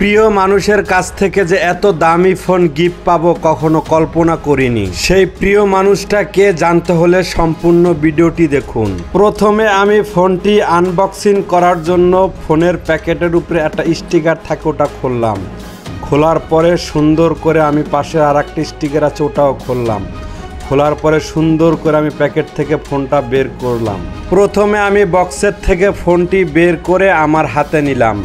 প্রিয় মানুষের কাছ থেকে যে এত দামি ফোন গিফট পাবো কখনো কল্পনা করিনি। সেই প্রিয় মানুষটা কে জানতে হলে সম্পূর্ণ ভিডিওটি দেখুন। প্রথমে আমি ফোনটি আনবক্সিং করার জন্য ফোনের প্যাকেটের উপরে একটা স্টিকার থাকে ওটা খুললাম। খোলার পরে সুন্দর করে আমি পাশে আর একটা স্টিকার আছে ওটাও খুললাম। খোলার পরে সুন্দর করে আমি প্যাকেট থেকে ফোনটা বের করলাম। প্রথমে আমি বক্সের থেকে ফোনটি বের করে আমার হাতে নিলাম।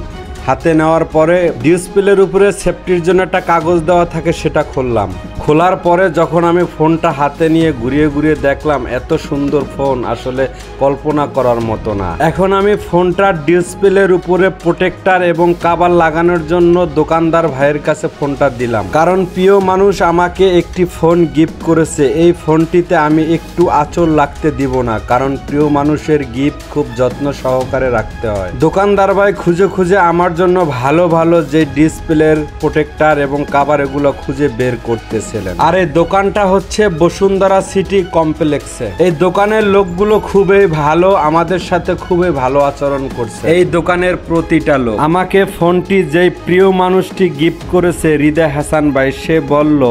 হাতে নেওয়ার পরে ডিসপ্লের উপরে সেফটির জন্য একটা কাগজ দেওয়া থাকে সেটা খুললাম। খোলার পরে যখন আমি ফোনটা হাতে নিয়ে ঘুরিয়ে ঘুরিয়ে দেখলাম এত সুন্দর ফোন আসলে কল্পনা করার মতো না। এখন আমি ফোনটার ডিসপ্লের উপরে প্রোটেক্টর এবং কভার লাগানোর জন্য দোকানদার ভাইয়ের কাছে ফোনটা দিলাম, কারণ প্রিয় মানুষ আমাকে একটি ফোন গিফট করেছে। এই ফোনটিতে আমি একটু আঁচল লাগতে দিব না, কারণ প্রিয় মানুষের গিফট খুব যত্ন সহকারে রাখতে হয়। দোকানদার ভাই খুঁজে খুঁজে আমার জন্য ভালো ভালো যে ডিসপ্লের প্রোটেক্টর এবং কভার এগুলো খুঁজে বের করতেছিলেন। আর এই দোকানটা হচ্ছে বসুন্ধরা সিটি কমপ্লেক্সে। এই দোকানের লোকগুলো খুবই ভালো, আমাদের সাথে খুবই ভালো আচরণ করছে এই দোকানের প্রতিটা লোক। আমাকে ফোনটি যেই প্রিয় মানুষটি গিফট করেছে হৃদয় হাসান ভাই, সে বলল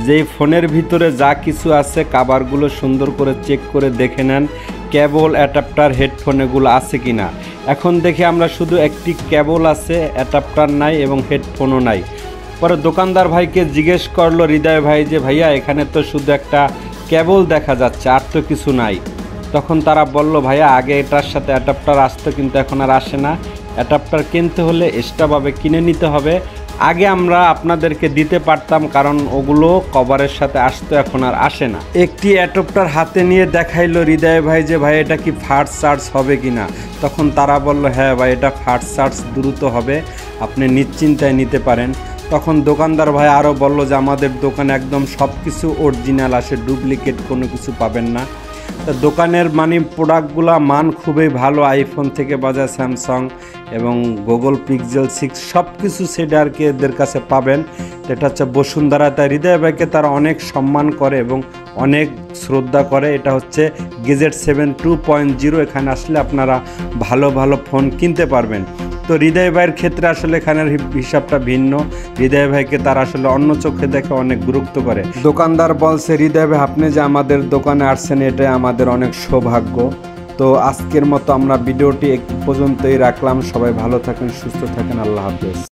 যে ফোনের ভিতরে যা কিছু আছে কভারগুলো সুন্দর করে চেক করে দেখে নেন, কেবল অ্যাডাপ্টার হেডফোন এগুলো আছে কিনা। এখন দেখি আমরা শুধু একটি কেবল আছে, অ্যাডাপ্টার নাই এবং হেডফোনও নাই। পরে দোকানদার ভাইকে জিজ্ঞেস করলো হৃদয় ভাই যে ভাইয়া এখানে তো শুধু একটা কেবল দেখা যাচ্ছে, আর তো কিছু নাই। তখন তারা বলল ভাইয়া আগে এটার সাথে অ্যাডাপ্টার আসতো কিন্তু এখন আর আসে না, অ্যাডাপ্টার কিনতে হলে এক্সট্রাভাবে কিনে নিতে হবে। আগে আমরা আপনাদেরকে দিতে পারতাম কারণ ওগুলো কভারের সাথে আসতো, এখন আর আসে না। একটি অ্যাডাপ্টার হাতে নিয়ে দেখাইলো হৃদয় ভাই যে ভাই এটা কি ফাস্ট চার্জ হবে কিনা। তখন তারা বলল হ্যাঁ ভাই এটা ফাস্ট চার্জ দ্রুত হবে, আপনি নিশ্চিন্তায় নিতে পারেন। তখন দোকানদার ভাই আরও বলল যে আমাদের দোকানে একদম সব কিছু অরিজিনাল আসে, ডুপ্লিকেট কোনো কিছু পাবেন না। তো দোকানের প্রোডাক্টগুলো মান খুবই ভালো, আইফোন থেকে বাজার স্যামসাং এবং গুগল পিক্সেল 6 সব কিছু সেটা আর কি এদের কাছে পাবেন। এটা হচ্ছে বসুন্ধরা। তাই হৃদয় ভাইকে তারা অনেক সম্মান করে এবং অনেক শ্রদ্ধা করে। এটা হচ্ছে গেজেট 7 2.0। এখানে আসলে আপনারা ভালো ভালো ফোন কিনতে পারবেন। তো হৃদয় ভাইয়ের ক্ষেত্রে আসলে এখানের হিসাবটা ভিন্ন। হৃদয় ভাইকে তারা আসলে অন্য চোখে দেখে অনেক গুরুত্ব করে। দোকানদার বলছে হৃদয় ভাই আপনি যে আমাদের দোকানে আসছেন এটাই আমাদের অনেক সৌভাগ্য। তো আজকের মতো আমরা ভিডিওটি পর্যন্তই রাখলাম। সবাই ভালো থাকেন, সুস্থ থাকেন, আল্লাহ হাফেজ।